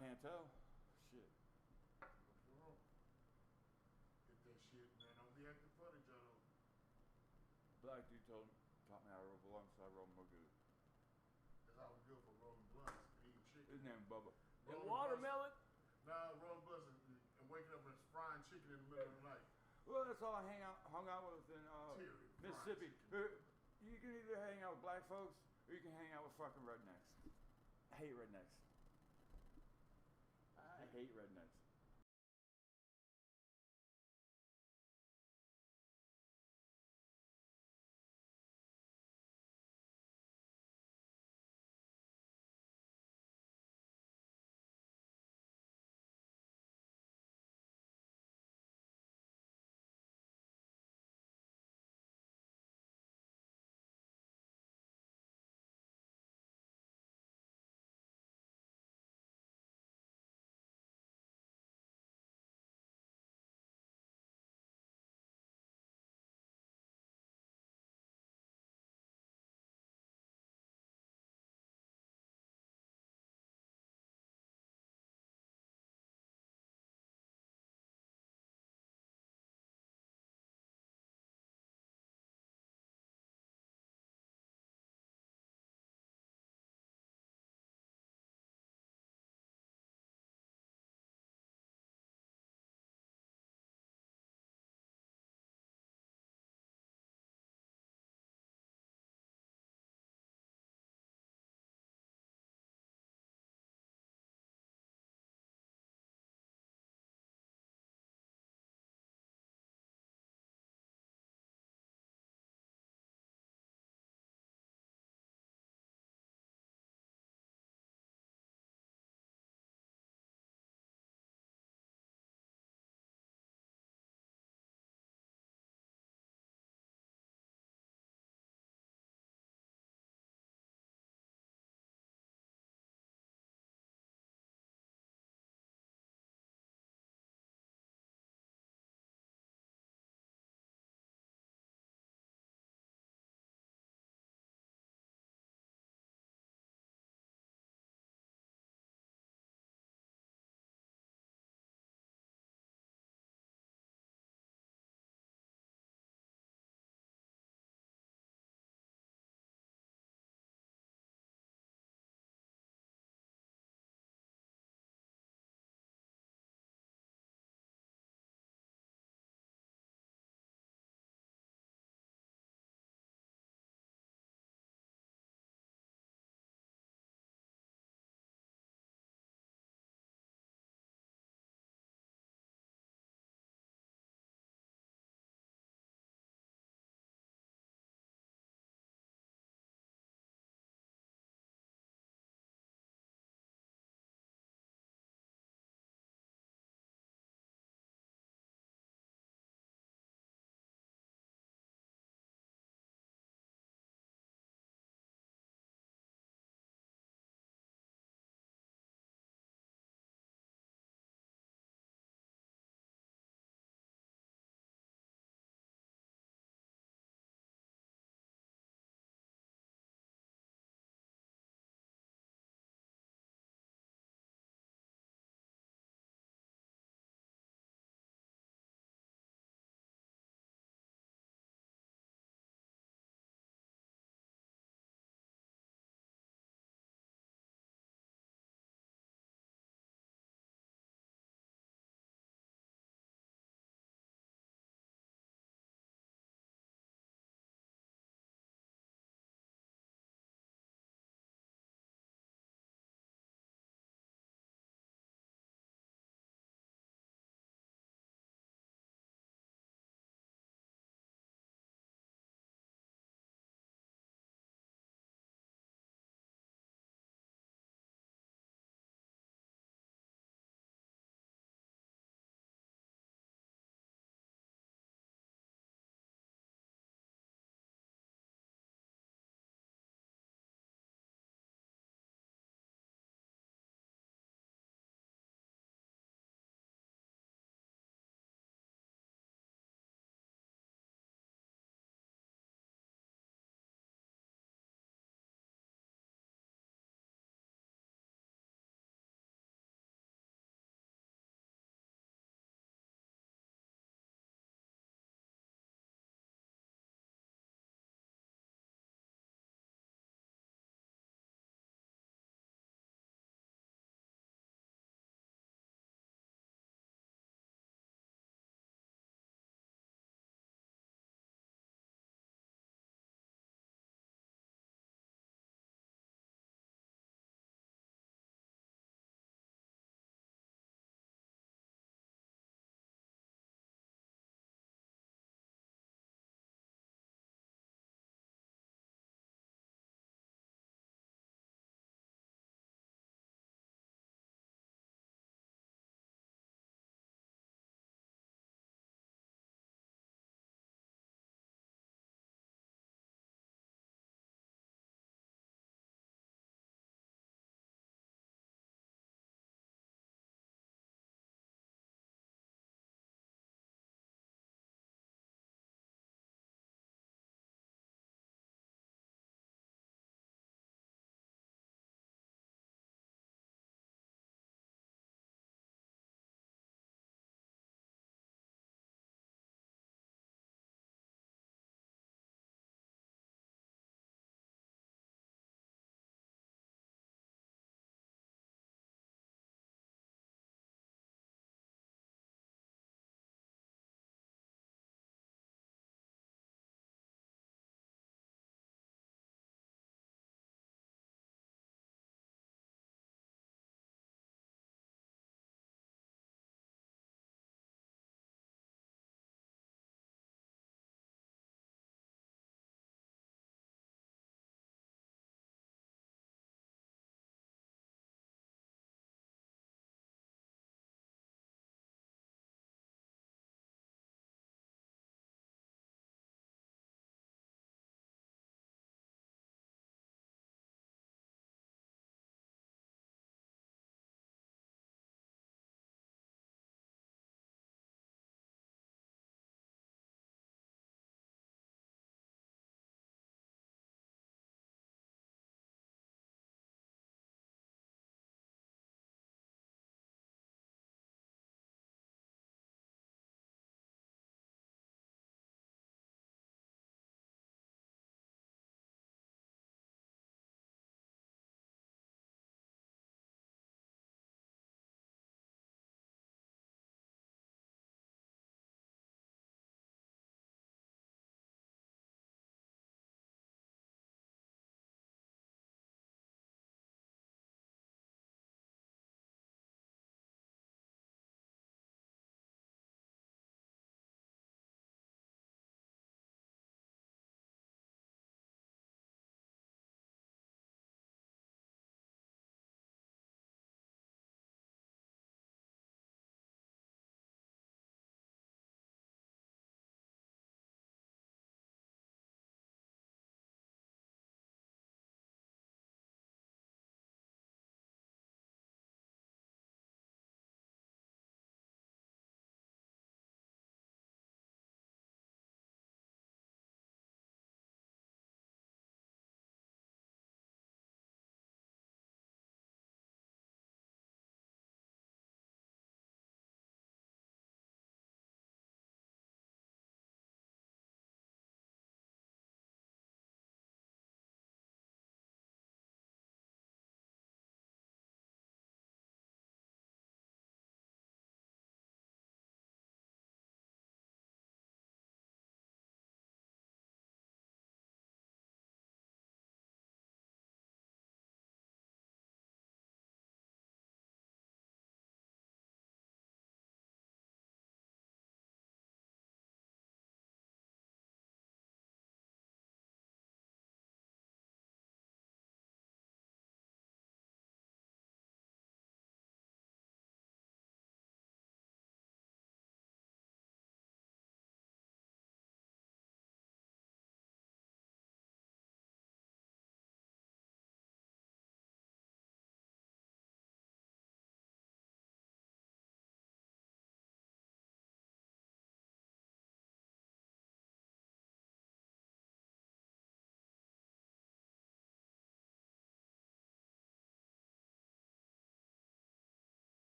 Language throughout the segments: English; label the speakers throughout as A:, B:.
A: can't tell. Shit.
B: Look the room. Hit that shit, man. Don't be acting funny, John.
A: Black dude taught me how to roll blunts, so I roll more good.
B: That's all we good for rolling blunts and eating chicken.
A: His name Bubba.
B: Rolling
A: Watermelon?
B: Nah, rolling blunts and waking up and frying chicken in the middle of the night.
A: Well, that's all I hung out with in Mississippi. You can either hang out with black folks or you can hang out with fucking rednecks. I hate rednecks. I hate rednecks.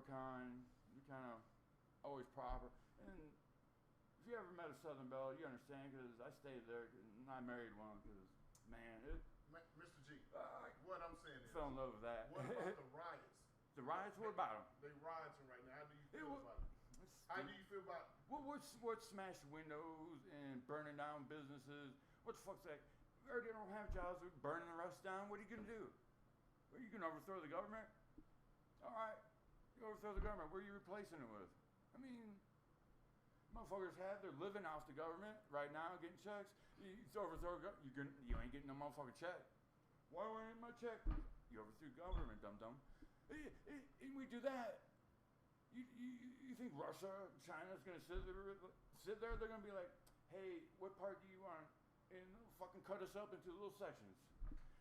A: kind. You're kind of always proper. And if you ever met a Southern Belle, you understand because I stayed there and I married one because, man,
B: Mr. G, what I'm saying is,
A: fell in love with that.
B: What about the riots?
A: The riots? What about them?
B: They rioting right now. How do you feel about it? How do you feel about
A: What smashing windows and burning down businesses? What the fuck's that? We already don't have jobs. We're burning the rest down. What are you going to do? Are you going to overthrow the government? All right. You overthrow the government. What are you replacing it with? I mean, motherfuckers they're living off the government right now, getting checks. You overthrow you ain't getting no motherfucking check. Why ain't my check? You overthrew government, dum-dum. And we do that. You think Russia, China's going to sit there? They're going to be like, hey, what part do you want? And they'll fucking cut us up into little sections.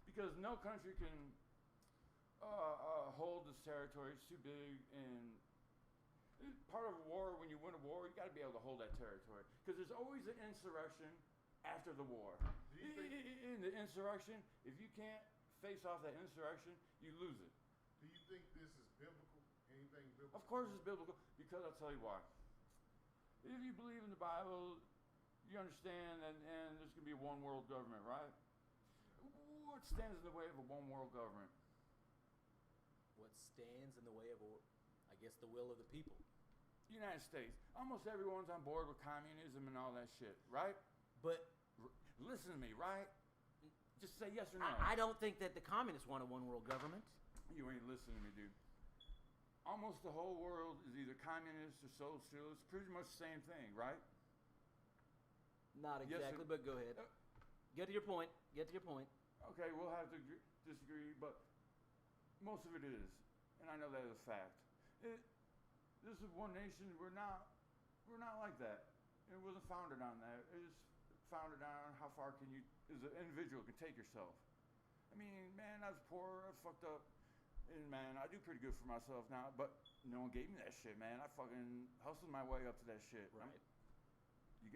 A: Because no country can hold this territory. It's too big. And part of a war, when you win a war, you got to be able to hold that territory. Because there's always an insurrection after the war. In the insurrection, if you can't face off that insurrection, you lose it.
B: Do you think this is biblical? Anything biblical?
A: Of course it's biblical, because I'll tell you why. If you believe in the Bible, you understand that and there's going to be a one world government, right? What stands in the way of a one world government?
C: What stands in the way of, I guess, the will of the people?
A: United States. Almost everyone's on board with communism and all that shit, right?
C: But
A: listen to me, right? Just say yes or no.
C: I don't think that the communists want a one world government.
A: You ain't listening to me, dude. Almost the whole world is either communist or socialist. Pretty much the same thing, right?
C: Not exactly, but go ahead. Get to your point.
A: Okay, we'll have to disagree, but most of it is, and I know that is a fact. This is one nation. We're not like that. It wasn't founded on that. It was founded on how far can you, as an individual, can take yourself. I mean, man, I was poor. I was fucked up. And man, I do pretty good for myself now, but no one gave me that shit, man. I fucking hustled my way up to that shit.
C: Right.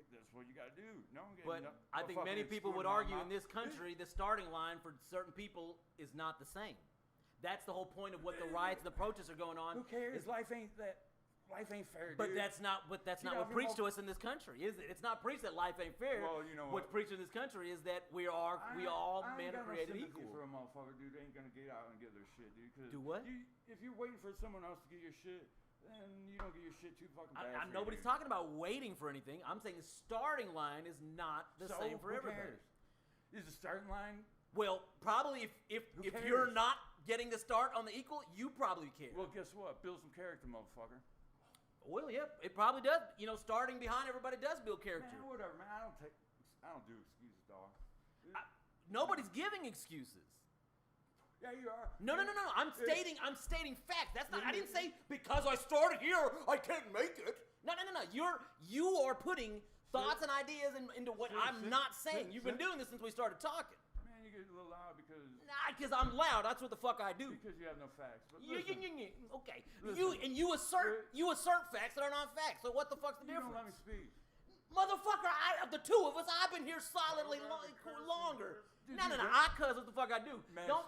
A: That's what you gotta do. No one gave
C: me
A: no,
C: I think many people would argue in this country the starting line for certain people is not the same. That's the whole point of what the riots and the protests are going on.
A: Who cares? Life ain't fair,
C: but
A: dude.
C: that's not what preached to us in this country, is it? It's not preached that life ain't fair.
A: Well, you know
C: what's preached in this country is that we all men are created equal.
A: For a motherfucker, dude, ain't gonna get out and get their shit, dude.
C: Do what?
A: If you're waiting for someone else to get your shit, then you don't get your shit too fucking bad.
C: Nobody's talking about waiting for anything. I'm saying the starting line is not the same for everybody.
A: Is the starting line?
C: Well, probably if you're not getting the start on the equal, you probably care.
A: Well, guess what? Build some character, motherfucker.
C: Well, yeah, it probably does. You know, starting behind everybody does build character.
A: Man, whatever, man. I don't do excuses, dog.
C: Nobody's giving excuses.
A: Yeah, you are.
C: No. I'm stating facts. That's not. I didn't say because I started here, I can't make it. No. You are putting thoughts and ideas into what I'm not saying. You've been doing this since we started talking.
A: Man, you get a little loud because.
C: Nah, because I'm loud. That's what the fuck I do.
A: Because you have no facts. But
C: okay.
A: Listen.
C: You assert facts that are not facts. So what the fuck's the difference?
A: You don't let me speak.
C: Motherfucker, of the two of us, I've been here solidly longer. No. I cuz what the fuck I do.
A: Man,
C: don't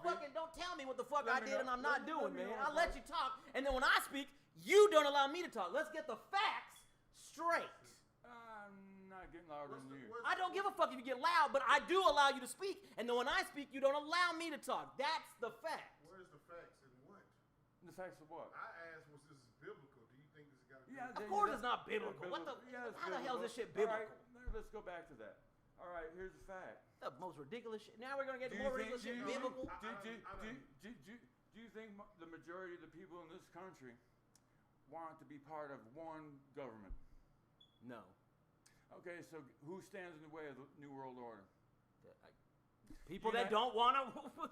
C: tell me what the fuck I did and I'm not doing, man. I'll let you talk, and then when I speak, you don't allow me to talk. Let's get the facts straight.
A: I'm not getting louder than you.
C: I don't give a fuck if you get loud, but I do allow you to speak, and then when I speak, you don't allow me to talk. That's the fact.
B: Where's the facts and what?
A: The facts of what?
B: I asked, was this biblical? Do you think this got to be?
C: Of course it's not biblical. What the? How the hell is this shit biblical?
A: All right, let's go back to that. All right, here's the fact.
C: The most ridiculous shit. Now we're gonna get more ridiculous shit. Biblical.
A: Do you think the majority of the people in this country want to be part of one government?
C: No.
A: Okay, so who stands in the way of the New World Order?
C: People that don't want a one-world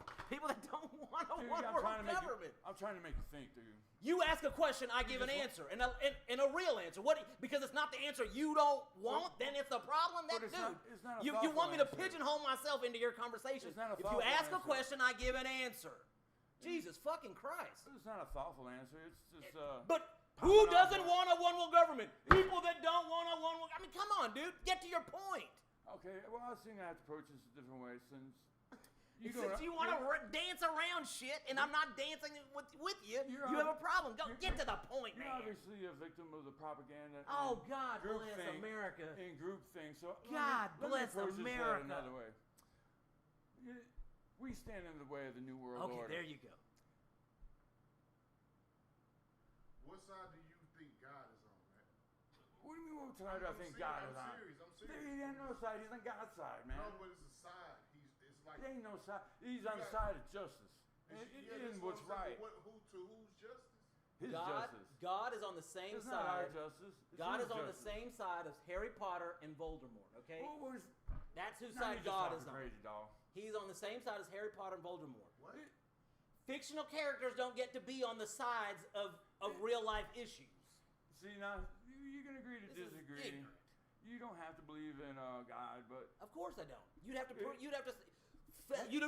C: government.
A: I'm trying to make you think, dude.
C: You ask a question, I give an answer, and a real answer. Because it's not the answer you don't want, then it's a problem.
A: It's not a
C: you want me to pigeonhole myself into your conversation. If you ask a question, I give an answer. Jesus fucking Christ.
A: It's not a thoughtful answer. It's just
C: But who doesn't want a one-world government? People that don't want a one-world. I mean, come on, dude. Get to your point.
A: Okay, well, I've seen I have to approach this a different way since
C: Since you want to dance around shit, and I'm not dancing with you, you have a problem. Go get to the point,
A: You're
C: man.
A: obviously a victim of the propaganda.
C: Oh, God
A: group
C: bless
A: thing,
C: America.
A: And group thing. So
C: God bless
A: let me approach this
C: America.
A: another way. We stand in the way of the New World Order.
C: Okay, there you go.
B: What side do you think God is on, man?
A: What do you mean? What side do I think God is on?
B: I'm serious.
A: He ain't no side. He's on God's side, man.
B: No, but it's a side. It's like
A: There ain't no side. He's on the side of justice. In what's right.
B: To whose justice?
A: His justice.
C: God is on the same
A: It's not our
C: side.
A: justice. It's
C: God
A: his
C: is on the
A: justice.
C: same side as Harry Potter and Voldemort. Okay, that's whose
A: Now
C: side
A: you're just
C: God
A: talking
C: is on.
A: crazy, dog.
C: He's on the same side as Harry Potter and Voldemort.
B: What?
C: Fictional characters don't get to be on the sides of real life issues.
A: See, now, you can agree to
C: This is
A: disagree.
C: ignorant.
A: You don't have to believe in God, but
C: Of course I don't. You'd have to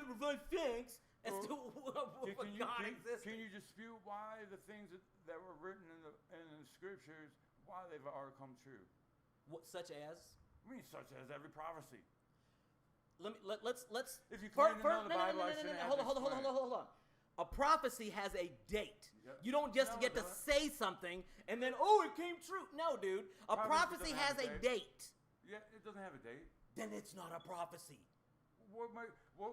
C: provide facts as to what God exists.
A: Can you dispute why the things that were written in the scriptures, why they've all come true?
C: What, such as?
A: I mean, such as every prophecy.
C: Let's.
A: If you claim to know the Bible, I shouldn't have to
C: Hold on. A prophecy has a date.
A: Yep.
C: You don't just
A: No,
C: get
A: it
C: to
A: doesn't.
C: say something and then, oh, it came true. No, dude. A prophecy
A: Prophecy
C: has
A: doesn't
C: a
A: have a
C: date.
A: Yeah, it doesn't have a date.
C: Then it's not a prophecy.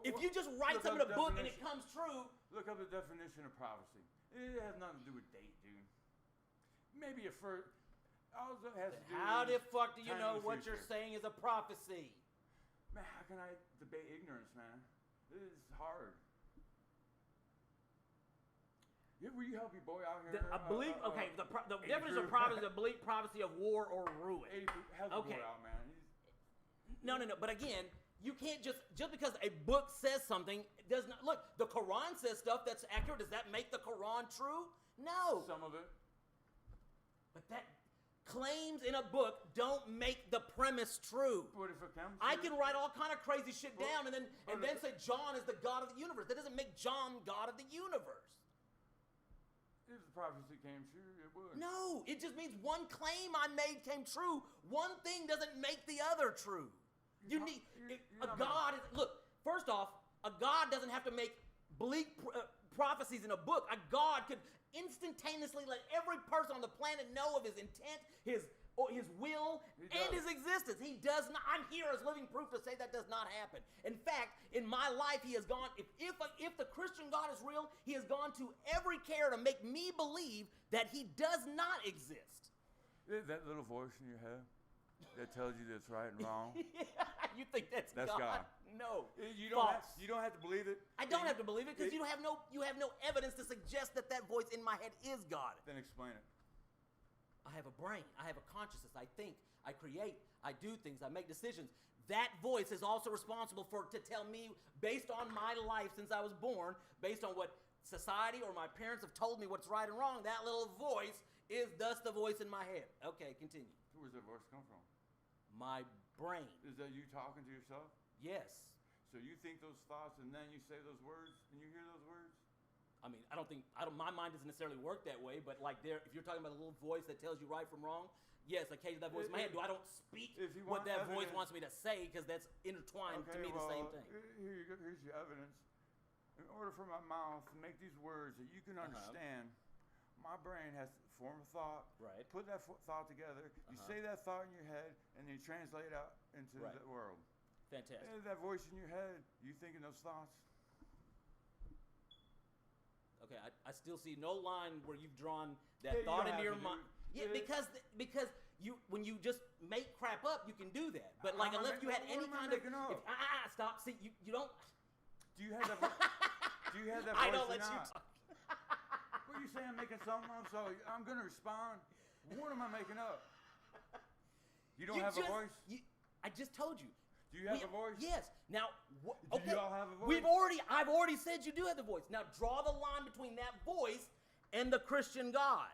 A: If
C: If you just write something in a book and it comes true,
A: Look up the definition of prophecy. It has nothing to do with date, dude. Maybe all it has to do
C: how
A: is
C: the fuck do you
A: time
C: know
A: in the
C: what you're
A: future.
C: saying is a prophecy?
A: Man, how can I debate ignorance, man? This is hard. Will you help your boy out here?
C: I believe. Okay, the definition of
A: Drew.
C: prophecy is a belief prophecy of war or ruin.
A: Help your
C: Okay.
A: boy out, man.
C: No. But again, you can't just because a book says something it does not. Look, the Quran says stuff that's accurate. Does that make the Quran true? No.
A: Some of it.
C: But that claims in a book don't make the premise true.
A: What if it comes?
C: I can write all kind of crazy shit
A: Well,
C: down and then say John is the God of the universe. That doesn't make John God of the universe.
A: If the prophecy came true, it would.
C: No, it just means one claim I made came true. One thing doesn't make the other true. You need a God. Look, first off, a God doesn't have to make bleak prophecies in a book. A God could instantaneously let every person on the planet know of his intent, his will, and his existence. He does not. I'm here as living proof to say that does not happen. In fact, in my life, he has gone. If the Christian God is real, he has gone to every care to make me believe that he does not exist.
A: That little voice in your head that tells you that's right and wrong.
C: You think that's
A: God?
C: No.
A: You
C: False.
A: don't have to believe it.
C: I don't have to believe it because you have no evidence to suggest that voice in my head is God.
A: Then explain it.
C: I have a brain. I have a consciousness. I think. I create. I do things. I make decisions. That voice is also responsible to tell me, based on my life since I was born, based on what society or my parents have told me what's right and wrong, that little voice is thus the voice in my head. Okay, continue.
A: Where's that voice come from?
C: My brain.
A: Is that you talking to yourself?
C: Yes.
A: So you think those thoughts and then you say those words and you hear those words?
C: I mean, my mind doesn't necessarily work that way, but like if you're talking about a little voice that tells you right from wrong, yes, occasionally that voice in my head. I don't speak what that voice wants me to say because that's intertwined to me the same thing.
A: Here you go. Here's your evidence. In order for my mouth to make these words that you can understand, my brain has to form a thought,
C: Right.
A: put that thought together, you say that thought in your head, and then you translate it out into
C: Right.
A: the world.
C: Fantastic.
A: And that voice in your head, you thinking those thoughts?
C: Okay, I still see no line where you've drawn that
A: Yeah, you
C: thought
A: don't
C: into
A: have
C: your
A: to,
C: mind.
A: dude.
C: Yeah, because when you just make crap up, you can do that. But like
A: How am I
C: unless you had
A: making-
C: any
A: what am I
C: kind of
A: making up?
C: stop. See, you don't.
A: Do you have that? Do you have that voice
C: I don't
A: or
C: let you
A: not?
C: talk.
A: What are you saying? I'm making something up, so I'm gonna respond. What am I making up? You don't have a voice?
C: I just told you.
A: Do you have a voice?
C: Yes. Now,
A: Do you all have a voice?
C: I've already said you do have the voice. Now draw the line between that voice and the Christian God.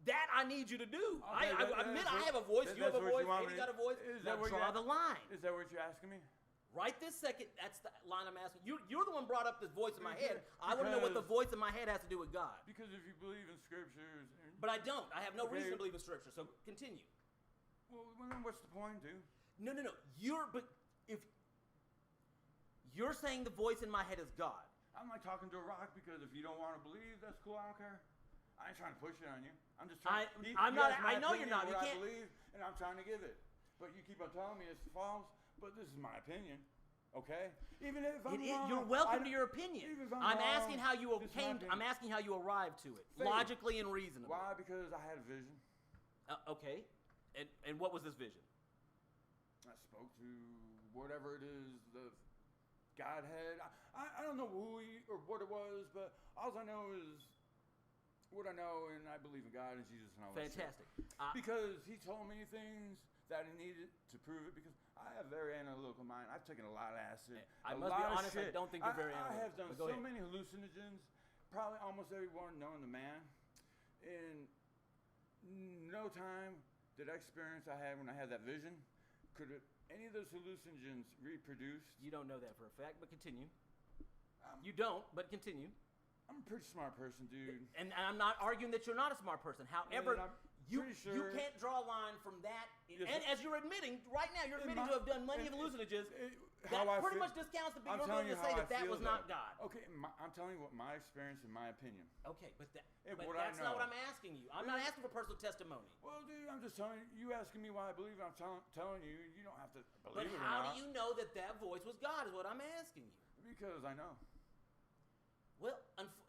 C: That I need you to do.
A: Okay,
C: I admit I have a voice. You have a voice. Amy got a voice. Now draw the line.
A: Is that what you're asking me?
C: Right this second, that's the line I'm asking. You're the one brought up this voice in my head. I want to know what the voice in my head has to do with God.
A: Because if you believe in scriptures,
C: But I don't. I have no
A: Okay.
C: reason to believe in Scripture. So continue.
A: well, then what's the point, dude?
C: No. You're you're saying the voice in my head is God.
A: I'm like talking to a rock because if you don't want to believe, that's cool. I don't care. I ain't trying to push it on you. I'm just trying.
C: I'm not.
A: I
C: know you're not. You
A: what
C: can't.
A: I believe, and I'm trying to give it. But you keep on telling me it's false. But this is my opinion. Okay. Even if I'm wrong,
C: you're welcome to your opinion.
A: Even if
C: I'm
A: wrong,
C: asking how you
A: this is my
C: came.
A: opinion.
C: I'm asking how you arrived to it,
A: Faith.
C: logically and reasonably.
A: Why? Because I had a vision.
C: Okay. And what was this vision?
A: I spoke to whatever it is, the Godhead. I don't know who he or what it was, but all I know is what I know, and I believe in God and Jesus and all that shit.
C: Fantastic.
A: Because he told me things that I needed to prove it, because I have a very analytical mind. I've taken a lot of acid.
C: I
A: a
C: must
A: lot
C: be
A: of
C: honest, I
A: shit.
C: don't think you're very
A: I have
C: analytical,
A: done
C: but go
A: so
C: ahead.
A: many hallucinogens, probably almost everyone known to man. In no time did I experience I had when I had that vision. Could any of those hallucinogens reproduced?
C: You don't know that for a fact, but continue. You don't, but continue.
A: I'm a pretty smart person, dude.
C: And I'm not arguing that you're not a smart person. However,
A: I'm
C: you
A: pretty sure-
C: you can't draw a line from that.
A: Yes,
C: and
A: sir.
C: as you're admitting right now, you're
A: In
C: admitting
A: my-
C: to have done many
A: in-
C: hallucinogens.
A: how
C: That
A: I
C: pretty
A: feel-
C: much discounts the
A: I'm
C: your
A: telling
C: ability
A: you
C: to say
A: how
C: that
A: I
C: that
A: feel,
C: was not
A: though.
C: God.
A: Okay, I'm telling you what my experience and my opinion.
C: Okay, but
A: And
C: but
A: what I
C: that's not what
A: know.
C: I'm asking you. I'm not asking for personal testimony.
A: Well, dude, I'm just telling you. You asking me why I believe it. I'm telling you. You don't have to
C: But
A: believe it or
C: how
A: not.
C: do you know that that voice was God? Is what I'm asking you.
A: Because I know.
C: Well,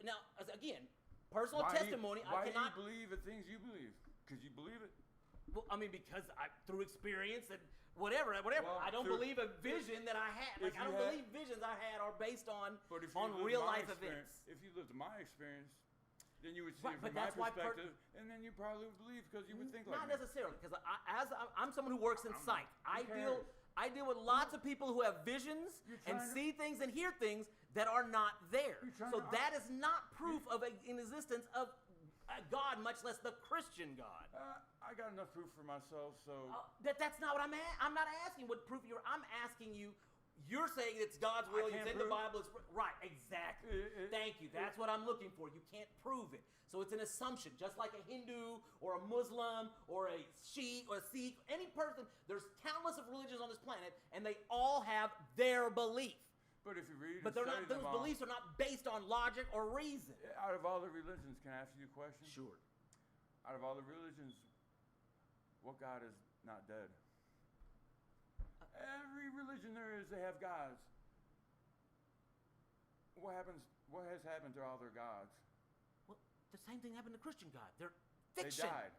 C: now again, personal
A: Why do you-
C: testimony.
A: Why
C: I cannot.
A: do you believe the things you believe? Because you believe it.
C: Well, I mean, because through experience and whatever.
A: Well,
C: I don't
A: through-
C: believe a vision that I had. Like
A: if
C: I
A: you
C: don't
A: had-
C: believe visions I had are based on
A: But if you lived
C: real
A: my
C: life
A: experience-
C: events.
A: If you lived my experience, then you would see
C: Right,
A: it
C: but
A: from my
C: that's why
A: perspective, and then you probably would believe because you would think like
C: Not
A: me.
C: necessarily, because I'm someone who works in psych. I
A: cares?
C: deal with lots of people who have visions
A: You're
C: and
A: trying to-
C: see things and hear things that are not there.
A: You're trying
C: So
A: to-
C: that is not proof of an existence of a God, much less the Christian God.
A: I got enough proof for myself, so
C: That's not what I'm not asking what proof you're. I'm asking you. You're saying it's God's will. It's
A: can't
C: in the
A: prove-
C: Bible. It's right. Exactly. Thank you. That's what I'm looking for. You can't prove it. So it's an assumption, just like a Hindu or a Muslim or a Sikh or a Sikh, any person. There's countless of religions on this planet, and they all have their belief.
A: But if you read,
C: But
A: and
C: they're
A: study
C: not. Those
A: them all,
C: beliefs are not based on logic or reason.
A: out of all the religions, can I ask you a question?
C: Sure.
A: Out of all the religions, what God is not dead? Every religion there is, they have gods. What happens? What has happened to all their gods?
C: Well, the same thing happened to Christian God. They're
A: They
C: fiction.
A: died.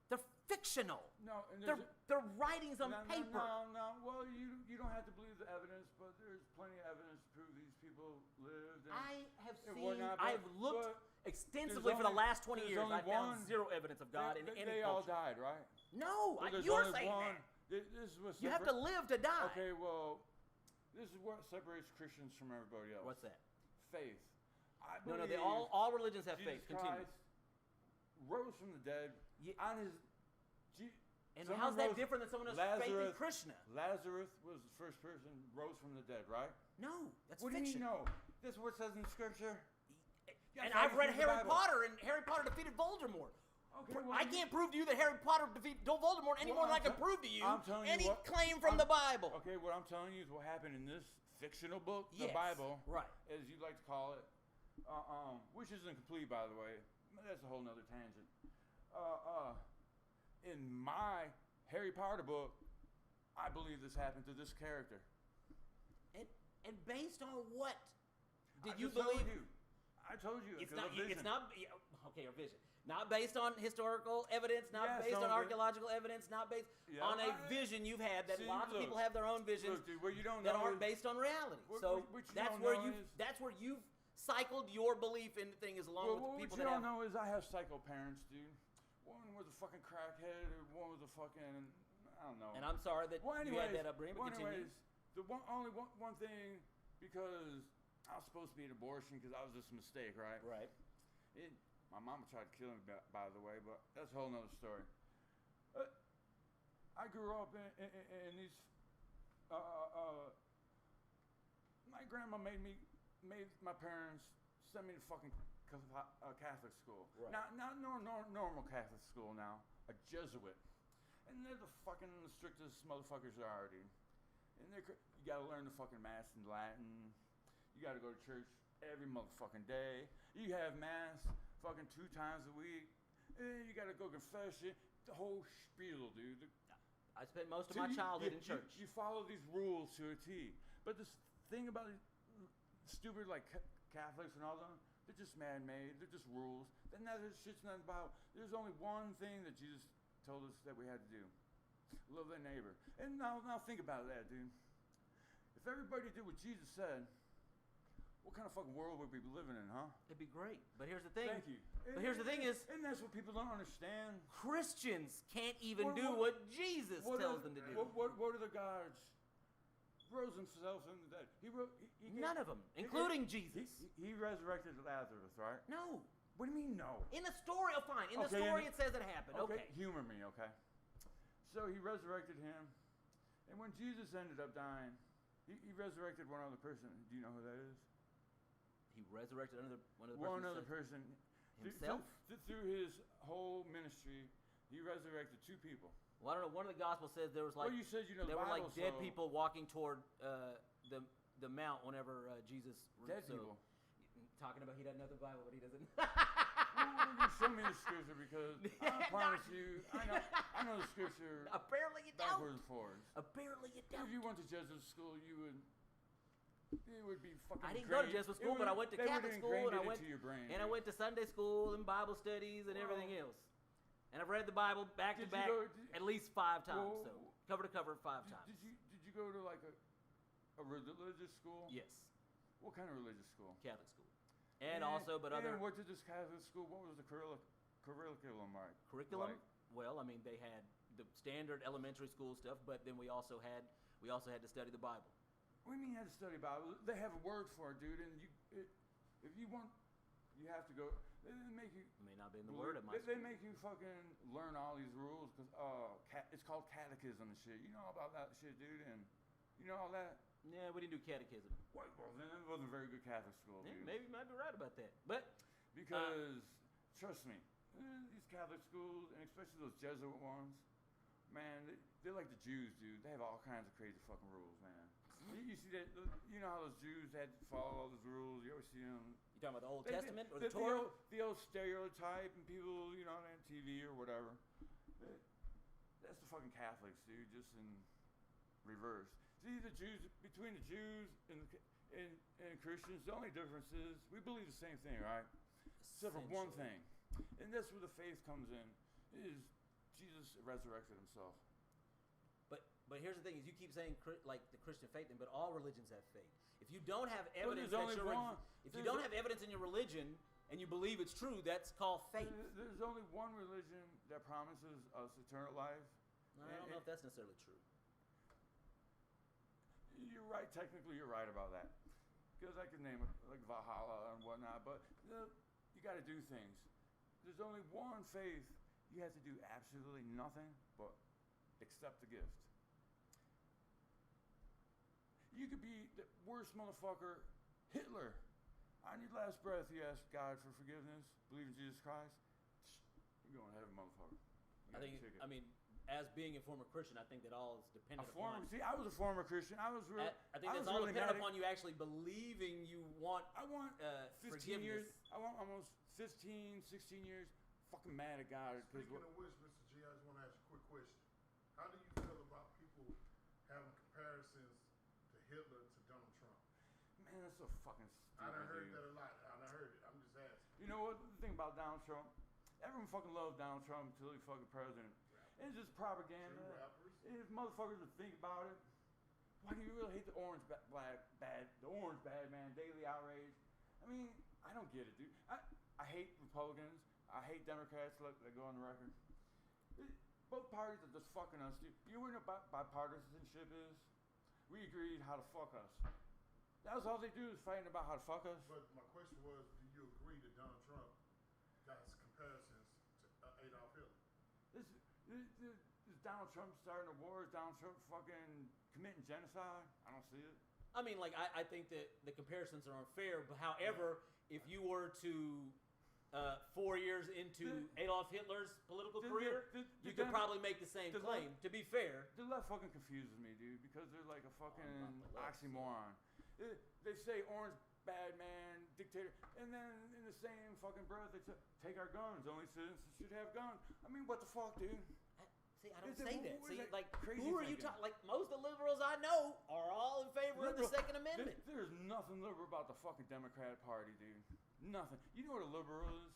C: They're fictional.
A: No, and
C: They're writings on
A: no,
C: paper.
A: No. Well, you don't have to believe the evidence, but there's plenty of evidence to prove these people lived. And
C: I have
A: and
C: seen.
A: whatnot,
C: I have
A: but-
C: looked
A: but
C: extensively for the
A: only-
C: last 20
A: there's
C: years.
A: only
C: I found
A: one-
C: zero evidence of God in any
A: they all
C: culture.
A: died, right?
C: No,
A: Well, there's
C: you're
A: only
C: saying
A: one.
C: that.
A: This is what
C: You have to live to die.
A: Okay, well, this is what separates Christians from everybody else.
C: What's that?
A: Faith. I
C: No,
A: believe
C: they all religions have
A: Jesus
C: faith. Continue.
A: Christ rose from the dead on his.
C: And
A: someone
C: how's that
A: rose-
C: different than someone who's faith in
A: Lazarus-
C: Krishna?
A: Lazarus was the first person rose from the dead, right?
C: No, that's
A: What
C: fiction.
A: do you know? This is what it says in Scripture.
C: And
A: Yeah,
C: I've read
A: the
C: Harry
A: Bible.
C: Potter, and Harry Potter defeated Voldemort.
A: Okay, well,
C: I can't prove to you that Harry Potter defeated Voldemort any
A: Well,
C: more than I
A: I'm
C: can
A: te-
C: prove to you
A: I'm telling you
C: any
A: what-
C: claim from
A: I'm-
C: the Bible.
A: Okay, what I'm telling you is what happened in this fictional book, the
C: Yes,
A: Bible,
C: right.
A: as you like to call it, which isn't complete, by the way. That's a whole nother tangent. In my Harry Potter book, I believe this happened to this character.
C: And based on what did
A: I
C: you
A: just told
C: believe?
A: you. I told you.
C: It's
A: a
C: not.
A: vision.
C: It's not. Okay, or vision. Not based on historical evidence. Not
A: Yes,
C: based on
A: on
C: archaeological evidence. Not based
A: Yeah,
C: on a
A: I-
C: vision you've had that
A: See,
C: lots of
A: look,
C: people have their own visions
A: Look, dude, what you don't
C: that
A: know
C: aren't
A: is-
C: based on reality.
A: What-
C: So
A: what you
C: that's
A: don't
C: where
A: know
C: you.
A: is-
C: That's where you've cycled your belief in things along
A: Well,
C: with
A: what
C: the
A: you
C: people that
A: don't
C: have.
A: know is I have psycho parents, dude. One was a fucking crackhead, and one was a fucking, I don't know.
C: And I'm sorry that
A: Well,
C: you
A: anyways,
C: had that upbringing. But continue.
A: anyways, the one thing, because I was supposed to be an abortion because I was just a mistake, right?
C: Right.
A: My mama tried to kill me, by the way, but that's a whole nother story. I grew up in these. My grandma made my parents send me to fucking Catholic school.
C: Right.
A: Not normal Catholic school now, a Jesuit, and they're the fucking strictest motherfuckers there are, dude. And you gotta learn the fucking mass in Latin. You got to go to church every motherfucking day. You have mass fucking 2 times a week. You got to go confession. The whole spiel, dude.
C: I spent most of my childhood in church.
A: You follow these rules to a T. But this thing about these stupid like Catholics and all them, they're just man-made. They're just rules. Then that shit's nothing about. There's only one thing that Jesus told us that we had to do. Love their neighbor. And now think about that, dude. If everybody did what Jesus said, what kind of fucking world would we be living in, huh?
C: It'd be great. But here's the thing.
A: Thank you.
C: But here's the thing is,
A: and that's what people don't understand.
C: Christians can't even do what Jesus tells them to do.
A: What are the gods? Rose himself from the dead.
C: None of them, including Jesus.
A: He resurrected Lazarus, right?
C: No.
A: What do you mean no?
C: In the story, oh fine. In the story, it says it happened. Okay.
A: Humor me, okay? So he resurrected him, and when Jesus ended up dying, he resurrected one other person. Do you know who that is?
C: He resurrected
A: one other person.
C: Himself?
A: Through his whole ministry, he resurrected 2 people.
C: Well, I don't know. One of the Gospels says there was like
A: you said you know
C: there
A: the
C: were
A: Bible,
C: like dead people walking toward the mount whenever Jesus.
A: Dead people.
C: Talking about he doesn't know the Bible, but he doesn't.
A: You show me the scripture because I promise you, I know the scripture.
C: Apparently you don't.
A: Backwards and forwards.
C: Apparently you don't.
A: If you went to Jesuit school, it would be fucking.
C: I didn't go to Jesuit school, but I went to Catholic school, and I went to Sunday school and Bible studies and everything else. And I've read the Bible back to back at least 5 times, so cover to cover 5 times.
A: Did you go to like a religious school?
C: Yes.
A: What kind of religious school?
C: Catholic school. And also, but other.
A: And what did this Catholic school? What was the curriculum like?
C: Curriculum? Well, I mean, they had the standard elementary school stuff, but then we also had to study the Bible.
A: What do you mean you had to study Bible? They have a word for it, dude. And if you want, you have to go. They make you.
C: It may not be in the word of my.
A: They make you fucking learn all these rules because it's called catechism and shit. You know all about that shit, dude, and you know all that.
C: Yeah, we didn't do catechism.
A: Well, then it wasn't a very good Catholic school, dude.
C: Maybe you might be right about that, but
A: because trust me, these Catholic schools and especially those Jesuit ones, man, they're like the Jews, dude. They have all kinds of crazy fucking rules, man. You see that? You know how those Jews had to follow all those rules. You always see them.
C: You talking about the Old Testament or the Torah?
A: The old stereotype and people, you know, on TV or whatever. That's the fucking Catholics, dude. Just in reverse. See, between the Jews and Christians, the only difference is we believe the same thing, right? Except for one thing, and that's where the faith comes in, is Jesus resurrected himself.
C: But here's the thing: is you keep saying like the Christian faith thing, but all religions have faith. If you don't have evidence, if you don't have evidence in your religion and you believe it's true, that's called faith.
A: There's only one religion that promises us eternal life.
C: I don't know if that's necessarily true.
A: You're right. Technically, you're right about that. Because I can name it like Valhalla and whatnot, but you got to do things. There's only one faith. You have to do absolutely nothing but accept the gift. You could be the worst motherfucker, Hitler. On your last breath, you ask God for forgiveness, believe in Jesus Christ. You're going to heaven, motherfucker.
C: I mean, as being a former Christian, I think that all is dependent upon.
A: See, I was a former Christian. I think
C: that's all dependent upon you actually believing you want.
A: I want 15
C: forgiveness.
A: years. I want almost 15, 16 years. Fucking mad at God.
B: Speaking of which, Mr. G, I just want to ask you a quick question. How do you feel about people having comparisons to Hitler to Donald Trump?
A: Man, that's so fucking stupid.
B: I done heard that a lot. I done heard it. I'm just asking.
A: You know what? The thing about Donald Trump, everyone fucking loved Donald Trump until he fucking president. It's just propaganda. If motherfuckers would think about it, why do you really hate the orange bad man, daily outrage? I mean, I don't get it, dude. I hate Republicans. I hate Democrats. Let go on the record. Both parties are just fucking us, dude. You know what bipartisanship is? We agreed how to fuck us. That was all they do is fighting about how to fuck us.
B: But my question was, do you agree that Donald Trump got comparisons to Adolf Hitler? Is
A: Donald Trump starting a war? Is Donald Trump fucking committing genocide? I don't see it.
C: I mean, like, I think that the comparisons are unfair, but however, if you were to 4 years into Adolf Hitler's political career, you could probably make the same claim. To be fair,
A: the left fucking confuses me, dude, because they're like a fucking oxymoron. They say orange bad man, dictator, and then in the same fucking breath they say, take our guns. Only citizens should have guns. I mean, what the fuck, dude?
C: See, I don't say that. See, like,
A: crazy
C: who are you talking? Like, most of the liberals I know are all in favor of the Second Amendment.
A: There's nothing liberal about the fucking Democratic Party, dude. Nothing. You know what a liberal is?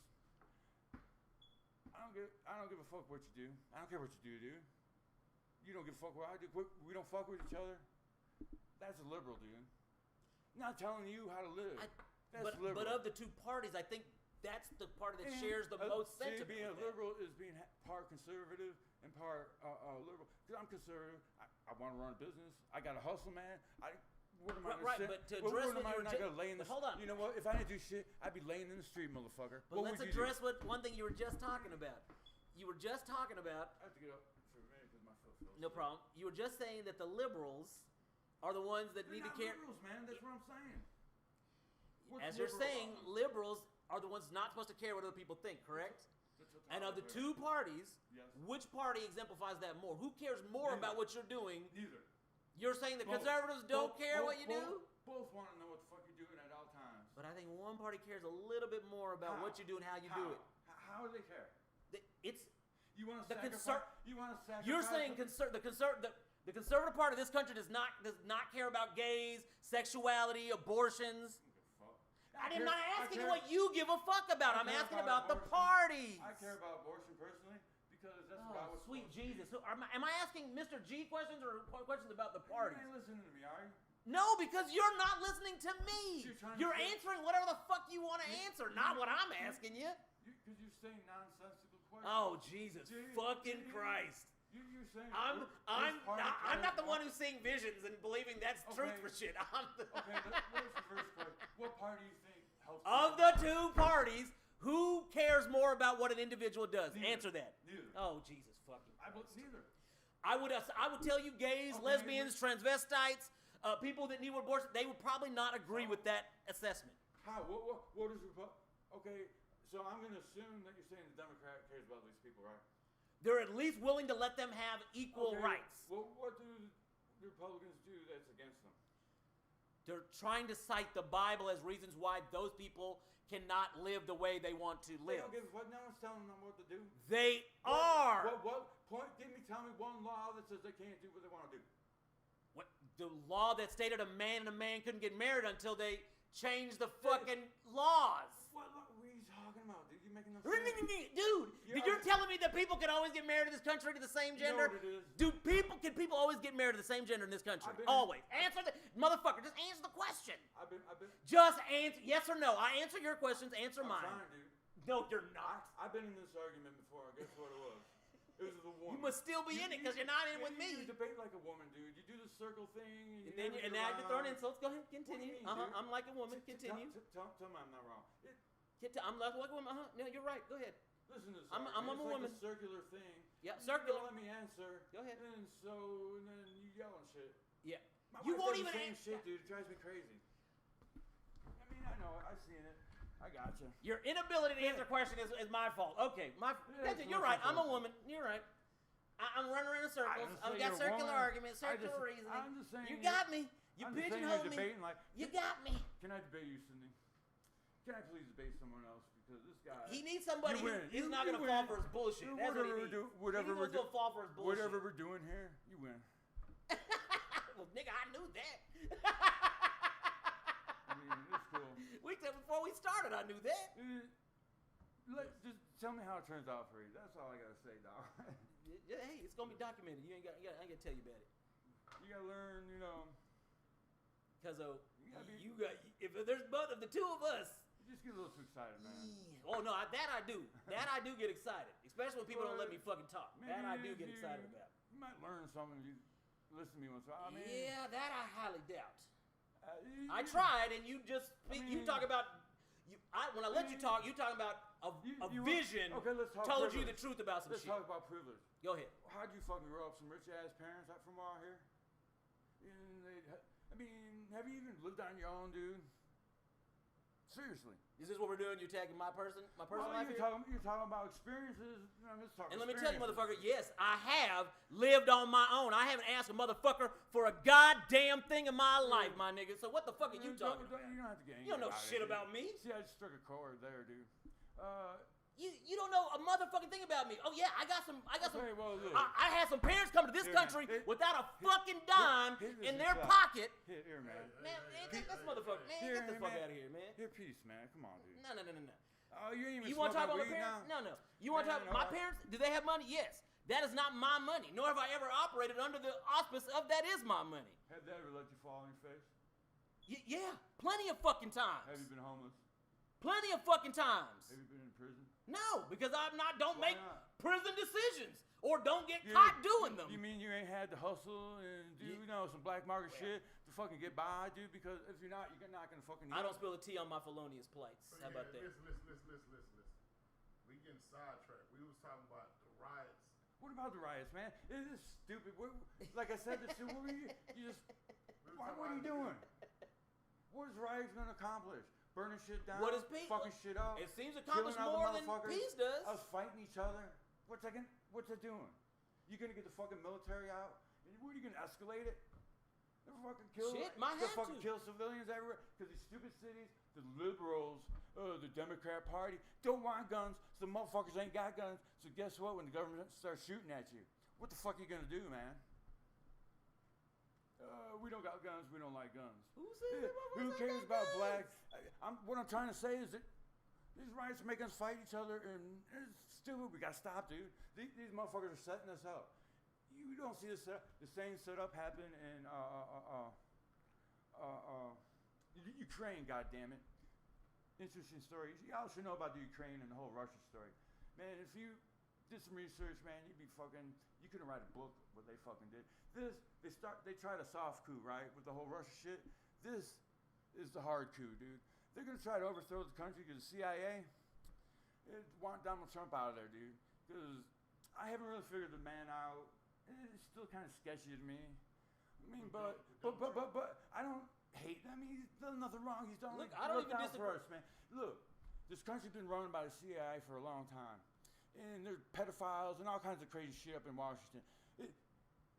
A: I don't give a fuck what you do. I don't care what you do, dude. You don't give a fuck what I do. We don't fuck with each other. That's a liberal, dude. Not telling you how to live. That's liberal.
C: But of the two parties, I think that's the party that shares the most sentiment.
A: Being a liberal is being part conservative and part liberal. Because I'm conservative. I want to run a business. I got to hustle, man. What am I
C: right, but to address what you were
A: hold on. You know what? If I didn't do shit, I'd be laying in the street, motherfucker.
C: But let's address one thing you were just talking about. You were just talking about.
A: I have to get up for a minute because my foot feels.
C: No problem. You were just saying that the liberals are the ones that need to care.
A: Liberals, man. That's what I'm saying.
C: As you're saying, liberals are the ones not supposed to care what other people think, correct? And of the two parties, which party exemplifies that more? Who cares more about what you're doing?
A: Neither.
C: You're saying the conservatives don't care what you do?
A: Both want to know what the fuck you're doing at all times.
C: But I think one party cares a little bit more about what you do and how you do it.
A: How do they care?
C: It's
A: you want to sacrifice. You want to sacrifice.
C: You're saying the conservative part of this country does not care about gays, sexuality, abortions. I'm not asking what you give a fuck about. I'm asking about the parties.
A: I care about abortion personally because that's about what's
C: sweet Jesus. Am I asking Mr. G questions or questions about the parties?
A: You ain't listening to me, are you?
C: No, because you're not listening to me. You're answering whatever the fuck you want to answer, not what I'm asking you.
A: Because you're saying nonsensical questions.
C: Oh, Jesus fucking Christ.
A: You're saying
C: I'm not the one who's seeing visions and believing that's truth for shit.
A: What's the first question? What party do you think helps?
C: Of the two parties, who cares more about what an individual does?
A: Neither.
C: Answer that.
A: Neither.
C: Oh, Jesus fucking Christ.
A: Neither.
C: I would tell you gays, lesbians, transvestites, people that need abortion, they would probably not agree with that assessment.
A: How? What is okay, so I'm going to assume that you're saying the Democrat cares about these people, right?
C: They're at least willing to let them have equal rights.
A: Well, what do the Republicans do that's against them?
C: They're trying to cite the Bible as reasons why those people cannot live the way they want to live.
A: They don't give a fuck. No one's telling them what to do.
C: They are.
A: Tell me one law that says they can't do what they want to do.
C: What, the law that stated a man and a man couldn't get married until they changed the fucking laws.
A: What are you talking about, dude? You're making no sense.
C: Dude, you're telling me that people can always get married in this country to the same gender?
A: You know what it is?
C: Dude, can people always get married to the same gender in this country? Always. Answer the motherfucker. Just answer the question.
A: I've been.
C: Just answer yes or no. I answer your questions. Answer mine.
A: I'm trying, dude.
C: No, you're not.
A: I've been in this argument before. Guess what it was? It was with a woman.
C: You must still be in it because you're not in with me.
A: You debate like a woman, dude. You do the circle thing.
C: And now you're throwing insults. Go ahead, continue. I'm like a woman. Continue.
A: Tell me I'm not wrong.
C: I'm like a woman. No, you're right. Go ahead.
A: Listen to this.
C: I'm a woman.
A: It's like a circular thing.
C: Yeah, circular.
A: You don't let me answer.
C: Go ahead.
A: And then you yell and shit.
C: Yeah.
A: You won't even answer. Shit, dude. It drives me crazy. I mean, I know. I've seen it. I gotcha.
C: Your inability to answer a question is my fault. Okay, you're right. I'm a woman. You're right. I'm running around in circles. I've got circular arguments, circular reasoning.
A: I'm just saying.
C: You got me. You pigeonholed me. You got me.
A: Can I debate you, Sydney? Can I please debate someone else? Because this guy.
C: He needs somebody who's not going to fall for his bullshit. That's what he needs.
A: Whatever we're doing.
C: Fall for his bullshit.
A: Whatever we're doing here, you win.
C: Well, nigga, I knew that.
A: I mean, it's cool.
C: We said before we started, I knew that.
A: Just tell me how it turns out for you. That's all I gotta say, dog.
C: Hey, it's gonna be documented. I ain't gotta tell you about it.
A: You gotta learn, you know.
C: Because if there's both of the two of us.
A: You just get a little too excited, man.
C: Yeah. Oh no, that I do. That I do get excited, especially when people don't let me fucking talk. That I do get excited about.
A: You might learn something if you listen to me once. I mean,
C: yeah, that I highly doubt. I tried, and you just you talk about. When I let you talk, you talking about a vision.
A: Okay, let's talk.
C: Told you the truth about some shit.
A: Let's talk about privilege.
C: Go ahead.
A: How'd you fucking grow up? Some rich ass parents from out here? I mean, have you even lived on your own, dude? Seriously.
C: Is this what we're doing? You're tagging my personal life
A: you're
C: here?
A: you're talking about experiences. I'm just talking
C: And let me tell you,
A: experiences.
C: motherfucker, yes, I have lived on my own. I haven't asked a motherfucker for a goddamn thing in my life, my nigga. So what the fuck are you talking about?
A: You don't have to get angry
C: You don't know
A: about
C: shit
A: it, dude.
C: about me.
A: See, I just struck a chord there, dude.
C: You don't know a motherfucking thing about me. Oh yeah, I got some.
A: Okay, well, look.
C: I had some parents come to this
A: Here,
C: country
A: man.
C: without a fucking dime
A: here,
C: in
A: this
C: their
A: is
C: pocket.
A: Here, man.
C: Man, this motherfucker, man,
A: Here,
C: get the fuck
A: man.
C: out of here, man.
A: Here, peace, man. Come on, dude.
C: No.
A: Oh, you ain't even
C: You want to talk
A: smoking
C: about my
A: weed
C: parents?
A: now?
C: No. You want to talk
A: Man,
C: about my
A: all right.
C: parents? Do they have money? Yes. That is not my money. Nor have I ever operated under the auspice of that is my money.
A: Have they ever let you fall on your face?
C: Yeah, plenty of fucking times.
A: Have you been homeless?
C: Plenty of fucking times.
A: Have you been in prison?
C: No, because don't
A: Why
C: make
A: not?
C: prison decisions or don't get caught doing them.
A: You mean you ain't had to hustle and do, some black market shit to fucking get by, dude? Because if you're not gonna fucking eat.
C: I don't spill the tea on my felonious plates. How about that?
B: Listen. We getting sidetracked. We was talking about the riots.
A: What about the riots, man? It is stupid. Like I said, this shit, what are you doing? What is riots gonna accomplish? Burning shit down?
C: What is peace?
A: Fucking shit up?
C: It seems to
A: killing
C: accomplish
A: other
C: more than
A: motherfuckers,
C: peace does.
A: Us fighting each other. What's it doing? You gonna get the fucking military out? And what are you gonna escalate it? They're fucking kill.
C: Shit, might
A: They'll
C: have
A: fucking
C: to.
A: kill civilians everywhere. Because these stupid cities, the liberals, the Democrat Party don't want guns. So the motherfuckers ain't got guns. So guess what? When the government starts shooting at you, what the fuck are you gonna do, man? We don't got guns. We don't like guns.
C: Who says that?
A: Who cares about black? What I'm trying to say is that these riots are making us fight each other, and it's stupid. We gotta stop, dude. These motherfuckers are setting us up. You don't see the same setup happen in Ukraine. Goddammit. Interesting story. Y'all should know about the Ukraine and the whole Russia story. Man, if you did some research, man, you couldn't write a book what they fucking did. They tried a soft coup, right, with the whole Russia shit. This is the hard coup, dude. They're gonna try to overthrow the country because the CIA want Donald Trump out of there, dude. Because I haven't really figured the man out. It's still kind of sketchy to me. I mean, but I don't hate him. I mean, he's done nothing wrong. He's done.
C: Look, I don't even
A: out for
C: disagree.
A: us, man. Look, this country's been run by the CIA for a long time. And there's pedophiles and all kinds of crazy shit up in Washington.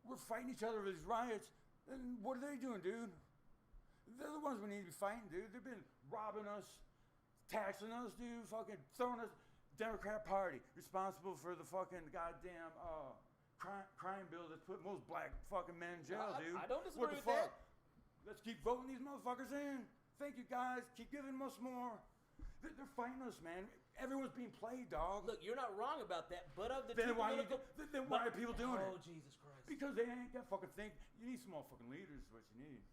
A: We're fighting each other with these riots, and what are they doing, dude? They're the ones we need to be fighting, dude. They've been robbing us, taxing us, dude, fucking throwing us. Democrat Party responsible for the fucking goddamn crime bill that's put most black fucking men in jail, dude.
C: I don't disagree
A: What the
C: with
A: fuck?
C: that.
A: Let's keep voting these motherfuckers in. Thank you, guys. Keep giving us more. They're fighting us, man. Everyone's being played, dog.
C: Look, you're not wrong about that, but of the
A: Then
C: two
A: why
C: political...
A: are people doing it?
C: Oh, Jesus Christ.
A: Because they ain't got fucking think. You need some motherfucking leaders. Is what you need.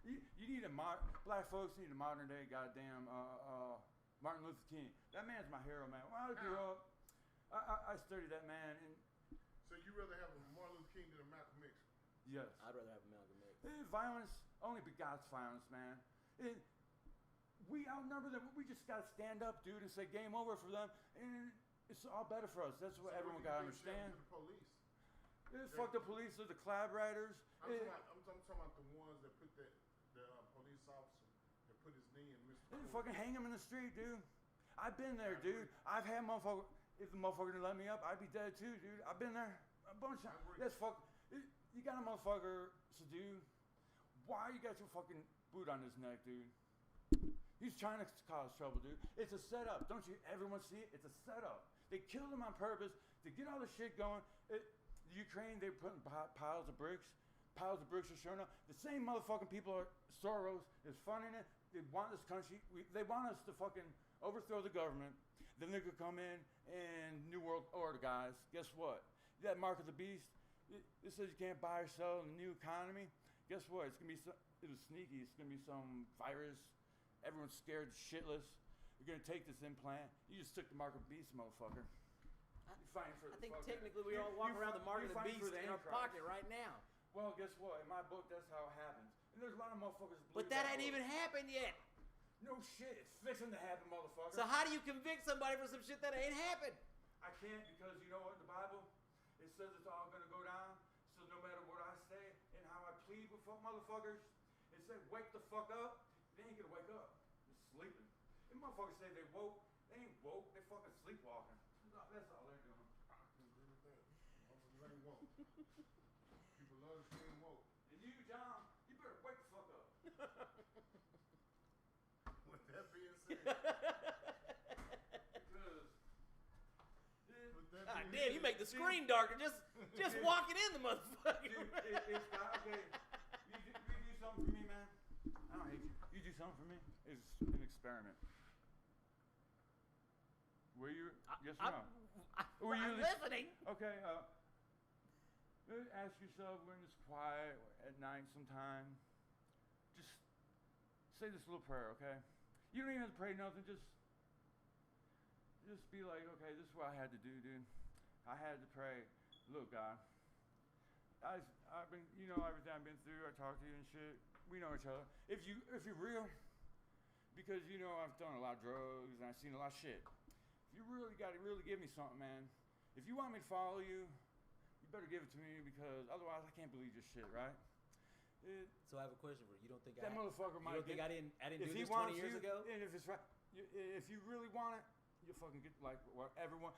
A: You need black folks need a modern day goddamn Martin Luther King. That man's my hero, man. When I grew up, I studied that man, and
B: So you rather have a Martin Luther King than a Malcolm X?
A: yes,
C: I'd rather have a Malcolm X.
A: violence only begots violence, man. We outnumber them. We just gotta stand up, dude, and say game over for them, and it's all better for us. That's what everyone gotta understand.
B: The police.
A: Fuck the police, they're the collaborators.
B: I'm talking about the ones that put the police officer that put his knee in Mr.
A: They fucking hang him in the street, dude. I've been there, dude. I've had motherfucker. If the motherfucker didn't let me up, I'd be dead too, dude. I've been there a bunch of times. That's fuck. You got a motherfucker, so dude. Why you got your fucking boot on his neck, dude? He's trying to cause trouble, dude. It's a setup. Don't you everyone see it? It's a setup. They killed him on purpose to get all this shit going. Ukraine, they're putting piles of bricks. Piles of bricks are showing up. The same motherfucking people are Soros is funding it. They want this country. They want us to fucking overthrow the government. Then they could come in and New World Order, guys. Guess what? That mark of the beast. It says you can't buy or sell in the new economy. Guess what? It's gonna be it was sneaky. It's gonna be some virus. Everyone's scared shitless. You're gonna take this implant. You just took the mark of the beast, motherfucker. You're fighting for
C: I
A: the
C: think
A: fucking-
C: technically we all walk around the mark of
A: you're
C: the
A: fighting
C: beast
A: for the
C: in our
A: Antichrist.
C: pocket right now.
A: Well, guess what? In my book, that's how it happens. And there's a lot of motherfuckers.
C: But that ain't even happened yet.
A: No shit. It's fixing to happen, motherfucker.
C: So how do you convict somebody for some shit that ain't happened?
A: I can't because you know what? In the Bible, it says it's all gonna go down. So no matter what I say and how I plead with motherfuckers, it said wake the fuck up. They ain't gonna wake up. They're sleeping. Them motherfuckers say they woke. They ain't woke. They fucking sleepwalking. That's all they're doing.
B: I can agree with that. Motherfuckers ain't woke. People love to being woke.
A: And you, John, you better wake the fuck up.
B: With that being said,
C: God damn, you make the screen darker just walking in the motherfucker.
A: Dude, it's got, okay. You do something for me, man. I don't hate you. You do something for me. It's an experiment. Were you? Yes or no? Were you
C: listening?
A: Okay. Ask yourself when it's quiet at night sometime. Just say this little prayer, okay? You don't even have to pray nothing. Just be like, okay, this is what I had to do, dude. I had to pray. Look, God, I've been, you know, everything I've been through. I talk to you and shit. We know each other. If you're real, because you know I've done a lot of drugs and I've seen a lot of shit. If you really got to really give me something, man. If you want me to follow you, you better give it to me because otherwise I can't believe this shit, right?
C: So I have a question for you. You don't think
A: that motherfucker might?
C: You don't think I didn't do this 20 years ago?
A: And if it's right, if you really want it, you fucking get like everyone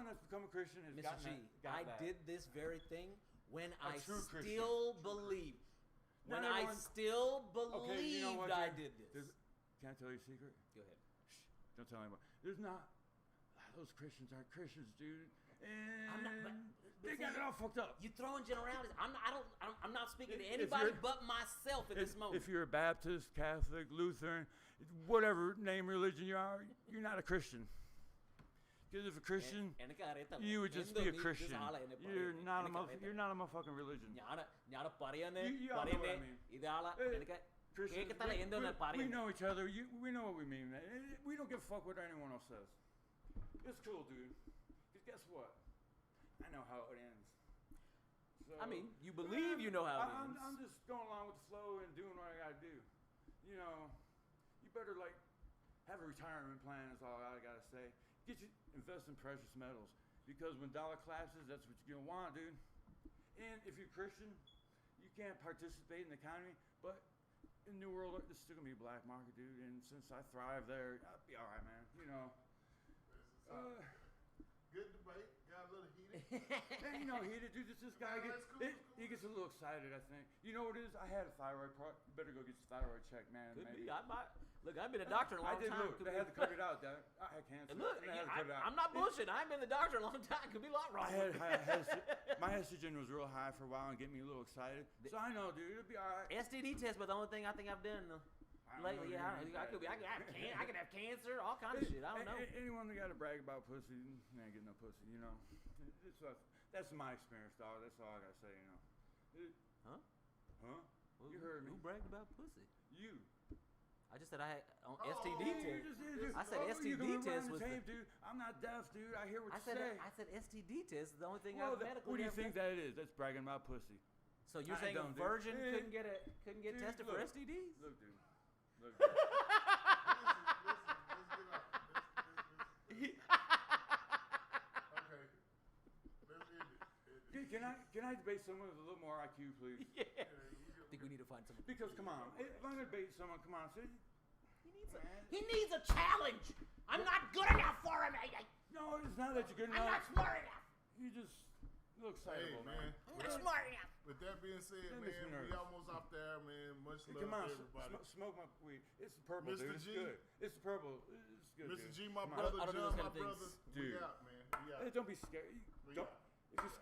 A: that's become a Christian has
C: Mr.
A: gotten
C: G,
A: that.
C: I did this very thing when I
A: true
C: still believe. When
A: Not
C: I
A: everyone-
C: still believed
A: Okay, you know what,
C: I
A: dude?
C: did this.
A: Can I tell you a secret?
C: Go ahead.
A: Shh, don't tell anyone. There's not. Those Christians are Christians, dude. And they got it all fucked up.
C: You throwing generalities. I'm not speaking to anybody but myself at this moment.
A: If you're a Baptist, Catholic, Lutheran, whatever name religion you are, you're not a Christian. Because if a Christian, you would just be a Christian. You're not a motherfucking religion. You know what I mean. Christians, we know each other. We know what we mean. We don't give a fuck what anyone else says. It's cool, dude. Because guess what? I know how it ends. So,
C: I mean, you believe you know how it ends.
A: I'm just going along with the flow and doing what I gotta do. You know, you better like have a retirement plan. Is all I gotta say. Invest in precious metals because when dollar collapses, that's what you're gonna want, dude. And if you're Christian, you can't participate in the economy, but in the New World, there's still gonna be a black market, dude. And since I thrive there, I'll be all right, man. You know.
B: Good debate. Got a little heated.
A: And you know, heated, dude. This guy he gets a little excited. I think. You know what it is? I had a thyroid problem. You better go get your thyroid checked, man.
C: Could be. Look, I've been a doctor in a long time.
A: Look, they had to cut it out. I had cancer.
C: And look, I'm not bullshitting. I've been a doctor a long time. Could be a lot wrong.
A: My estrogen was real high for a while and get me a little excited. So I know, dude. It'll be all right.
C: STD test, but the only thing I think I've done lately, I could have cancer, all kinds of shit. I don't know.
A: Anyone that got to brag about pussy, ain't getting no pussy. You know. That's my experience, dog. That's all I gotta say. You know.
C: Huh? Well,
A: You heard me.
C: Who bragged about pussy?
A: You.
C: I just said I had on STD test. I said STD test was
A: dude. I'm not deaf, dude. I hear what you say.
C: I said STD test is the only thing
A: Well,
C: I've medically.
A: what do you think that is? That's bragging about pussy.
C: So you're saying a virgin couldn't get tested for STDs?
A: Look, dude.
B: Let's get out. Okay. Let's end it.
A: Dude, can I debate someone with a little more IQ, please?
C: Yeah. I think we need to find someone.
A: Because come on, if I'm gonna debate someone, come on, see?
C: He needs a challenge. I'm not good enough for him.
A: No, it's not that you're good enough.
C: I'm not smart enough.
A: You just look excitable,
B: man.
C: I'm not smart enough.
B: With that being said, man, we almost out there, man. Much love
A: come on,
B: to everybody.
A: smoke my weed. It's the purple,
B: Mr.
A: dude. It's
B: G.
A: good. It's the purple. It's good,
B: Mr.
A: dude.
B: G, my
A: Come on.
B: brother,
C: I don't do
B: John,
C: those
B: my
C: kind of
B: brother.
C: things.
B: We out, man. We out.
A: Hey, don't be scared.
B: We
A: Don't,
B: out.
A: if you're scared.